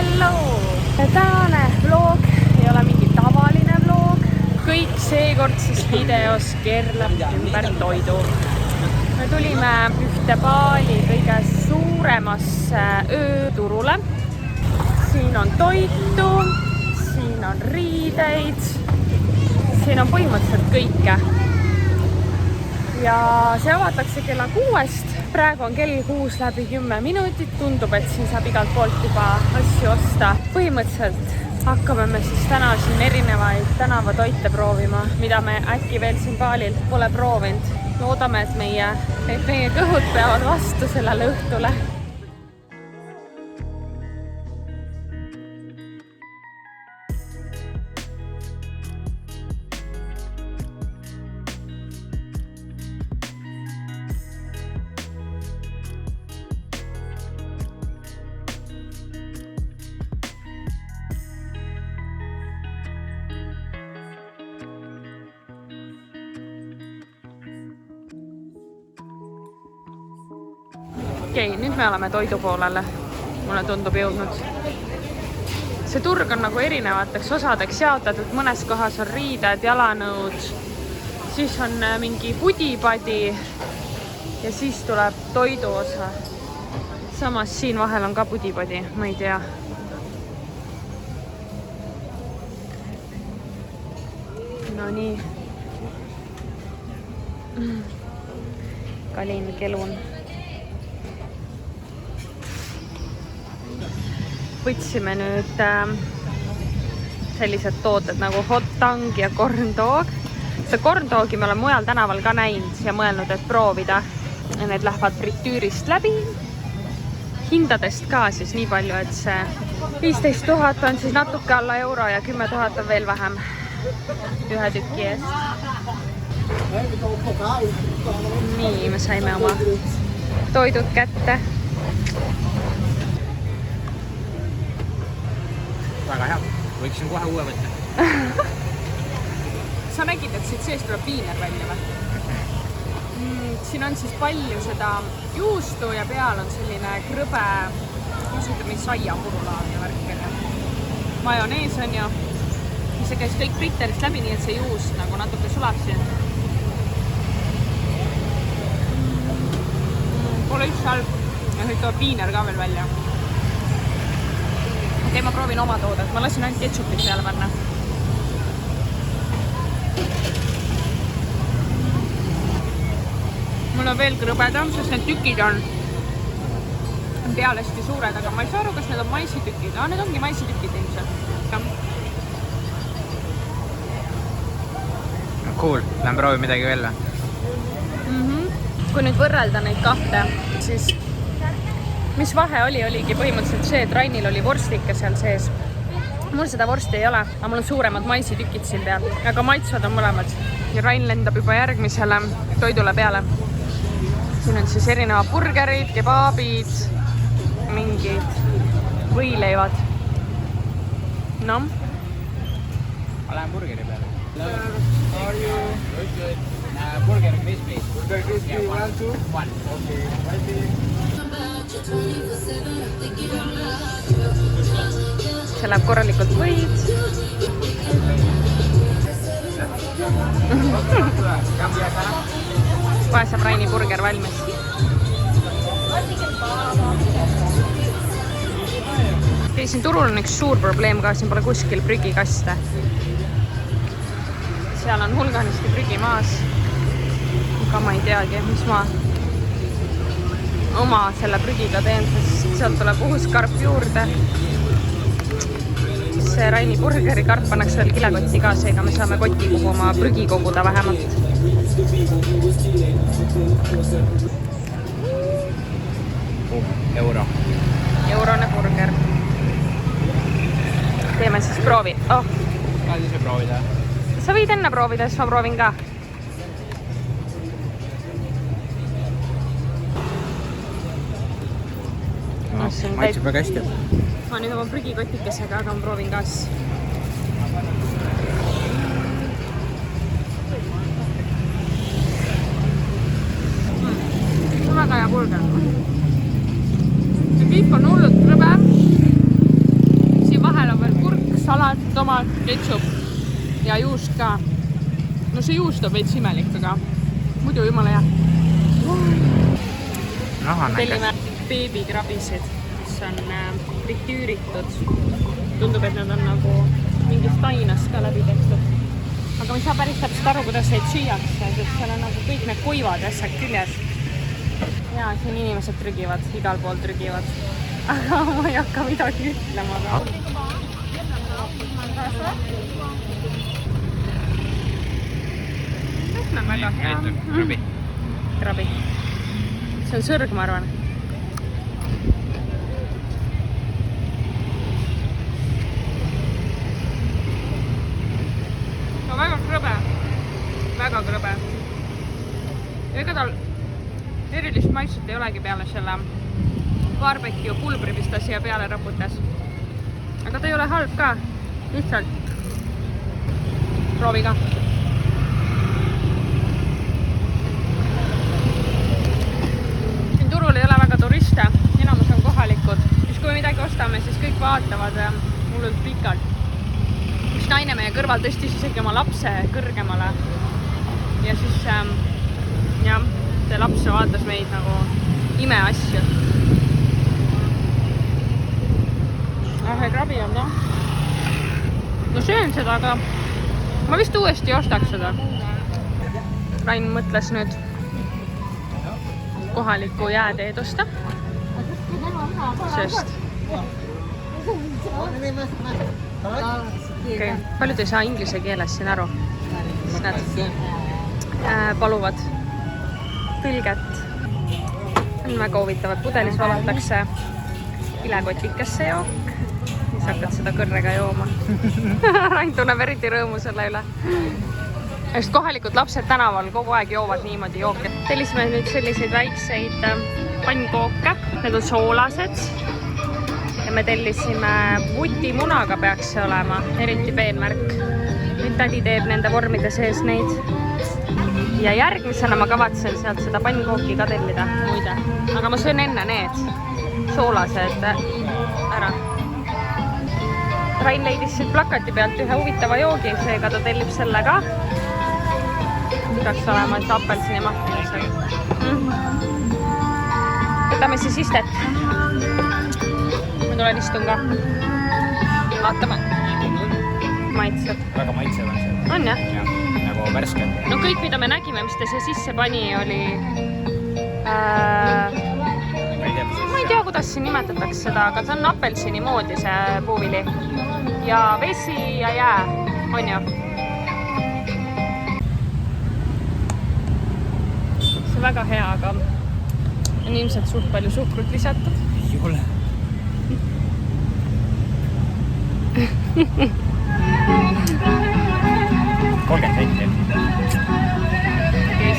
hello! Tänane vlog ei ole mingi tavaline vlog. Kõik seekordses videos keerleb ümber toidu. Me tulime ühte Bali kõige suuremasse ööturule. Siin on toitu, siin on riideid, siin on põhimõtteliselt kõike. Ja see avatakse kella 6. Praegu on kell 6 läbi 10 minutit. Tundub, et siin saab igalt poolt juba asju osta. Põhimõtteliselt hakkame me siis täna siin erinevaid tänavatoite proovima, mida me äkki veel siin Balil pole proovinud. Loodame, et meie kõhud peavad vastu sellele õhtule. Okei, nüüd me oleme toidu poolele. Mulle tundub jõudnud. See turg on nagu erinevateks osadeks jaotatud. Mõnes kohas on riided, jalanõud, siis on mingi pudipadi ja siis tuleb toidu osa. Samas siin vahel on ka pudipadi, ma ei tea. No nii. Kalin kelun. Võtsime nüüd sellised tooted nagu hot tang ja corn dog. See corn dogi me oleme mujal tänaval ka näinud ja mõelnud, et proovida. Need lähevad fritüürist läbi. Hindadest ka siis nii palju, et see 15 000 on siis natuke alla euro ja 10 000 on veel vähem ühe tüki eest. Nii, me saime oma toidud kätte. Väga hea. Võiksin kohe uue võtta. Sa nägid, et siit sees tuleb viiner välja või? Siin on siis palju seda juustu ja peal on selline krõbe, mis saiapurulaadne värk on ju. Majonees on ju. See käis kõik fritterist läbi, nii et see juust nagu natuke sulab siin. Pole üldse halb. Ja siit tuleb viiner ka veel välja. Okei, ma proovin oma toodet. Ma lasin ainult ketšupit peale panna. Mul on veel krõbedam, sest need tükid on peal hästi suured, aga ma ei saa aru, kas need on maisitükid. Need ongi maisitükid ilmselt. Cool, lähen proovi midagi veel. Kui nüüd võrrelda neid kahte, siis mis vahe oligi põhimõtteliselt see, et Rainil oli vorstike seal sees. Mul seda vorsti ei ole, aga mul on suuremad maisitükid siin peal. Aga maitsvad on mõlemad. Ja Rain lendab juba järgmisele toidule peale. Siin on siis erinevad burgerid, kebaabid, mingid võileivad. No? Ma lähen burgeri peale. How are you? Good. Burger crispy. Burger crispy, 1, 2? 1. Okay, waiting. See läheb korralikult võid. Kohe saab Raini burger valmis. Siin turul on üks suur probleem ka, siin pole kuskil prügikaste. Seal on hulganisti prügi maas. Aga ma ei teagi, mis ma oma selle prügiga teen, sest sealt tuleb uus karp juurde. See Raini burgeri karp pannakse veel kilekotti ka, seega me saame kotti kuhu oma prügi koguda vähemalt. Euro. Eurone burger. Teeme siis proovi. Saad ise proovida? Sa võid enne proovida, siis ma proovin ka. Maitseb väga hästi. Ma nüüd oma prügikotikesega, aga ma proovin ka siis. Väga hea burger. See kõik on hullult krõbe. tomat, ketšup ja juust ka. No see juust on veits imelik, aga muidu jumala hea. Tellime beebikrabisid, mis on fritüüritud. Tundub, et nad on nagu mingist ainast ka läbi tehtud. Aga ma ei saa päris täpselt aru, kuidas neid süüakse, sest seal on nagu kõik need kuivad asjad küljes. Ja siin inimesed trügivad, igal pool trügivad. Aga ma ei hakka midagi ütlema. See on väga hea. Krabi. See on sõrg, ma arvan. No väga krõbe. Väga krõbe. Ega tal erilist maitset ei olegi peale selle barbecue pulbri, mis ta siia peale raputas. Aga ta ei ole halb ka. Lihtsalt proovi ka. Siin turul ei ole väga turiste. Enamus on kohalikud. Siis kui me midagi ostame, siis kõik vaatavad hullult pikalt. Üks naine meie kõrval tõstis isegi oma lapse kõrgemale. Ja siis jah, see laps vaatas meid nagu imeasju. Krabi on jah. No söön seda, aga ma vist uuesti ostaks seda. Rain mõtles nüüd kohalikku jääteed osta. Sest paljud ei saa inglise keeles siin aru. Nad paluvad tõlget. On väga huvitavad. Pudelis valatakse vilekotikesse jook. Siis hakkad seda kõrrega jooma. Rain tunneb eriti rõõmu selle üle. Just kohalikud lapsed tänaval kogu aeg joovad niimoodi jooke. Tellisime nüüd selliseid väikseid pannkooke. Need on soolased. Ja me tellisime vutimunaga peaks see olema. Eriti peenmärk. Nüüd tädi teeb nende vormide sees neid. Ja järgmisena ma kavatsen sealt seda pannkooki ka tellida. Muide. Aga ma söön enne need soolased ära. Rain leidis siit plakati pealt ühe huvitava joogi, seega ta tellib selle ka. Peaks olema, et apelsini mahtimisel. Võtame siis istet. Ma tulen istun ka. Vaatame. Maitsed. Väga maitsev on see. On jah? Jah, nagu värske. No kõik, mida me nägime, mis ta see sisse pani, oli... Ma ei tea, kuidas siin nimetatakse seda, aga see on apelsini moodi see puuvili. Ja vesi ja jää, on ju? See on väga hea, aga on ilmselt suht palju suhkrut lisatud. Ei ole. Okei,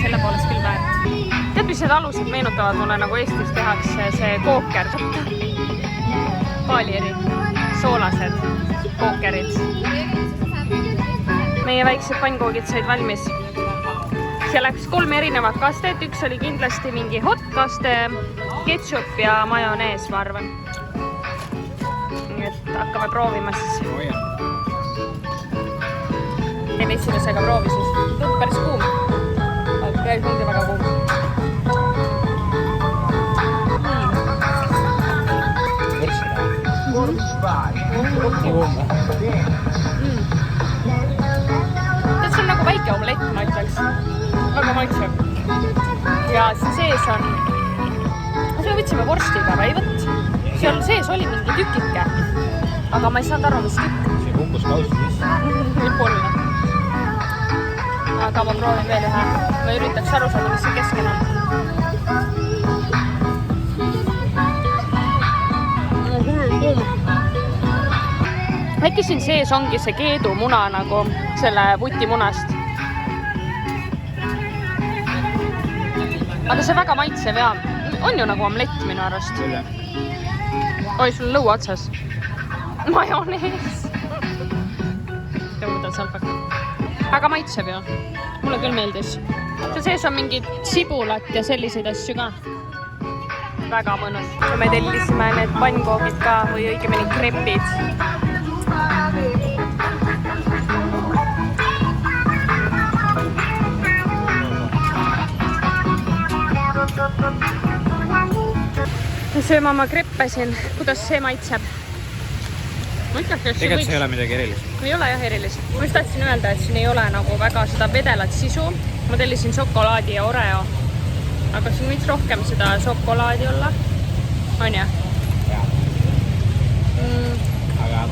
selle poolest küll väärt. Tead, mis need alused meenutavad mulle, nagu Eestis tehakse see kooker. Paalieri, soolased kookerid. Meie väiksed pannkoogid said valmis. Seal läks 3 erinevat kastet. Üks oli kindlasti mingi hot kaste, ketšup ja majonees, ma arvan. Nii et hakkame proovima siis. Teen esimesega proovi siis. Tundub päris kuum. Käis muidu väga kuum. See on nagu väike omelett, ma ütleks. Väga maitsev. Ja siin sees on... Me võtsime vorstiga, aga ei võtt. Seal sees oli mingi tükike. Aga ma ei saanud aru, mis tükk. See kukkus kaustis. Võib-olla. Aga ma proovin veel ühe. Ma üritaks aru saada, mis see kesken on. Äkki siin sees ongi see keedumuna nagu selle vutimunast. Aga see väga maitsev ja on ju nagu omelett minu arust. Oi, sul on lõua otsas. Majonees. Tõudan salpaka. Aga maitsev ju. Mulle küll meeldis. See sees on mingid sibulat ja selliseid asju ka. Väga mõnus. Me tellisime need pannkoogid ka või õigemini krepid. sööma oma kreppe siin. Kuidas see maitseb? Ma ütleks, et tegelikult see ei ole midagi erilist. Ei ole jah erilist. Ma just tahtsin öelda, et siin ei ole nagu väga seda vedelat sisu. Ma tellisin šokolaadi ja Oreo. Aga siin võiks rohkem seda šokolaadi olla. On jah? Jaa. Aga...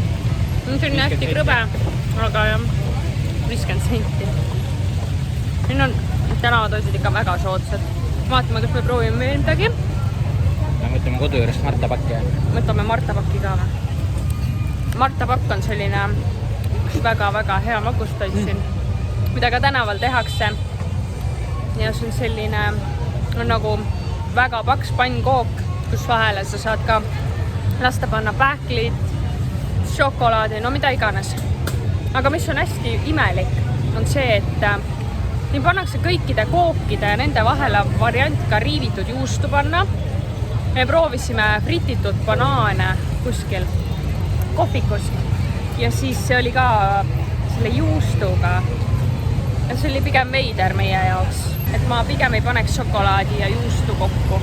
See on hästi krõbe, aga jah, 50 senti. Siin on tänavatoitud ikka väga soodsad. Vaatame, kas me proovime veel midagi. Me mõtleme kodu juurest martapakki. Võtame martapakki ka või? Martapakk on selline üks väga-väga hea magustoit siin, mida ka tänaval tehakse. Ja see on selline nagu väga paks pannkook, kus vahele sa saad ka lasta panna pähklid, šokolaadi, no mida iganes. Aga mis on hästi imelik, on see, et nii pannakse kõikide kookide ja nende vahele variant ka riivitud juustu panna. Me proovisime frititud banaane kuskil kohvikus ja siis see oli ka selle juustuga. Ja see oli pigem veider meie jaoks, et ma pigem ei paneks šokolaadi ja juustu kokku.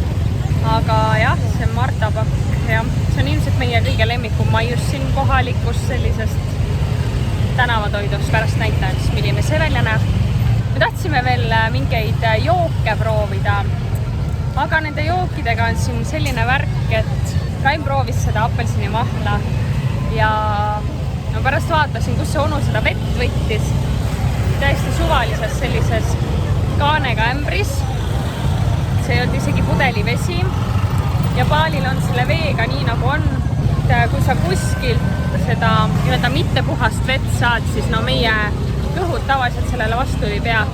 Aga jah, see martapakk, jah, see on ilmselt meie kõige lemmikum maius siin kohalikus sellisest tänavatoidust. Pärast näitan, milline see välja näeb. Me tahtsime veel mingeid jooke proovida, aga nende jookidega on siin selline värk, et Raim proovis seda apelsinimahla ja no pärast vaatasin, kus see onu seda vett võttis. Täiesti suvalises sellises kaanega ämbris. See ei olnud isegi pudelivesi ja paalil on selle veega nii nagu on. Kui sa kuskilt seda mittepuhast vett saad, siis no meie kõhud tavaliselt sellele vastu ei pea.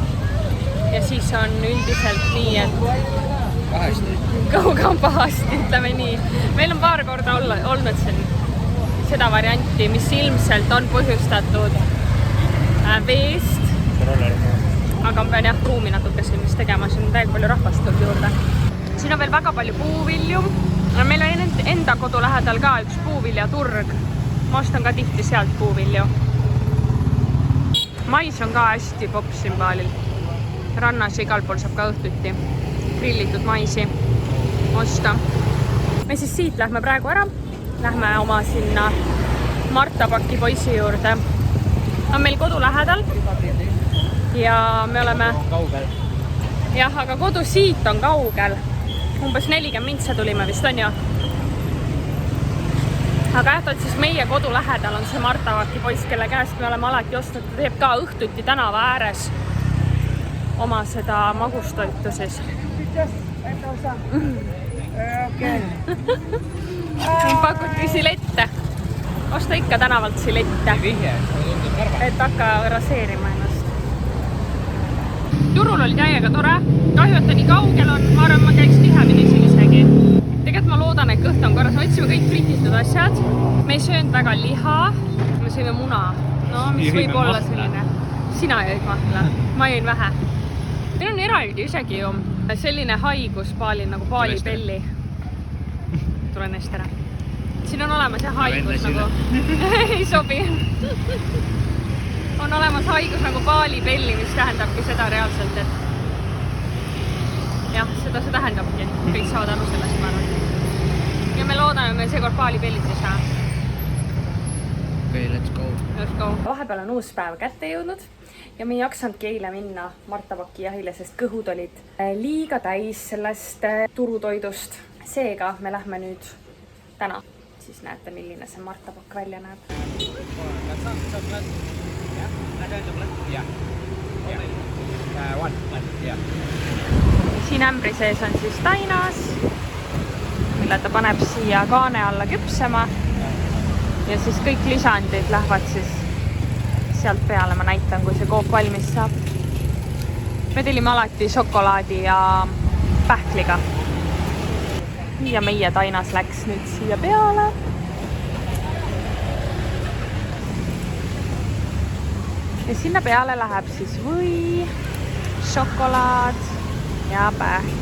Ja siis on üldiselt nii, et Pahasti. Kõhuga on pahasti, ütleme nii. Meil on paar korda olnud siin seda varianti, mis ilmselt on põhjustatud veest. Aga ma pean jah ruumi natuke sellist tegema, siin on väga palju rahvast tulnud juurde. Siin on veel väga palju puuvilju. Meil on enda kodu lähedal ka üks puuviljaturg. Ma ostan ka tihti sealt puuvilju. Mais on ka hästi pops siin paalil. Rannas ja igal pool saab ka õhtuti grillitud maisi osta. Me siis siit lähme praegu ära. Lähme oma sinna martapaki poisi juurde. On meil kodu lähedal ja me oleme kaugel. Jah, aga kodu siit on kaugel. Umbes 40 mintse tulime vist on ju. Aga jah, siis meie kodu lähedal on see martapaki poiss, kelle käest me oleme alati ostnud. Ta teeb ka õhtuti tänava ääres oma seda magustoitu siis. Pakuti silette. Osta ikka tänavalt silette. Et hakka raseerima ennast. Turul oli täiega tore. Kahju, et ta nii kaugel on. Ma arvan, ma käiks tihemini siin isegi. Tegelikult ma loodan, et kõht on korras. Me otsime kõik frititud asjad. Me ei söönud väga liha. Me sõime muna. No, mis võib olla selline. Sina jõid mahla. Ma jõin vähe. Meil on eraldi isegi ju selline haigus paalil nagu paalipelli. Tule neist ära. Siin on olemas jah haigus nagu ei sobi. On olemas haigus nagu paalipelli, mis tähendabki seda reaalselt, et jah, seda see tähendabki. Kõik saavad aru sellest, ma arvan. Ja me loodame, me seekord paalipellit ei saa. Okay, let's go. Let's go. Vahepeal on uus päev kätte jõudnud ja me ei jaksanudki eile minna martapaki jahile, sest kõhud olid liiga täis sellest turutoidust. Seega me lähme nüüd täna. Siis näete, milline see martapakk välja näeb. Siin ämbri sees on siis tainas, mille ta paneb siia kaane alla küpsema. Ja siis kõik lisandid lähevad siis sealt peale. Ma näitan, kui see kook valmis saab. Me tellime alati šokolaadi ja pähkliga. Ja meie tainas läks nüüd siia peale. Ja sinna peale läheb siis või, šokolaad ja pähklid.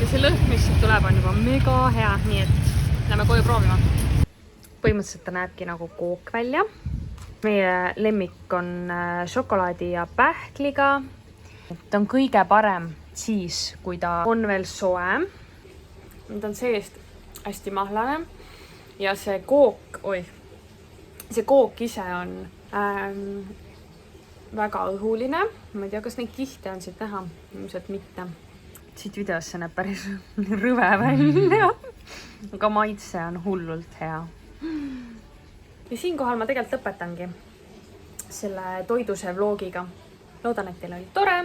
Ja see lõhn, mis siit tuleb, on juba mega hea, nii et lähme koju proovima. põhimõtteliselt ta näebki nagu kook välja. Meie lemmik on šokolaadi ja pähkliga. Ta on kõige parem siis, kui ta on veel soe. Ta on seest hästi mahlane ja see kook, see kook ise on väga õhuline. Ma ei tea, kas neid kihte on siit näha, ilmselt mitte. Siit videos see näeb päris rõve välja, aga maitse on hullult hea. Ja siinkohal ma tegelikult lõpetangi selle toiduse vlogiga. Loodan, et teil oli tore.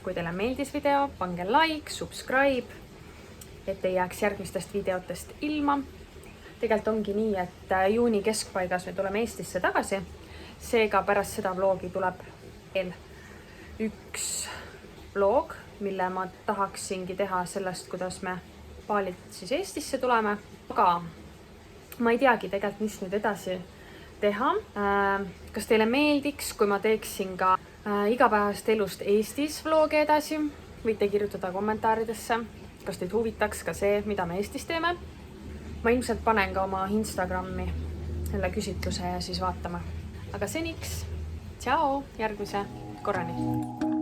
Kui teile meeldis video, pange like, subscribe, et ei jääks järgmistest videotest ilma. Tegelikult ongi nii, et juuni keskpaigas me tuleme Eestisse tagasi. Seega pärast seda vlogi tuleb veel üks vlog, mille ma tahaksingi teha sellest, kuidas me paalilt siis Eestisse tuleme. Aga ma ei teagi tegelikult, mis nüüd edasi teha. Kas teile meeldiks, kui ma teeksin ka igapäevast elust Eestis vlogi edasi? Võite kirjutada kommentaaridesse. Kas teid huvitaks ka see, mida me Eestis teeme? Ma ilmselt panen ka oma Instagrami selle küsitluse ja siis vaatame. Aga seniks, tšau, järgmise korrani!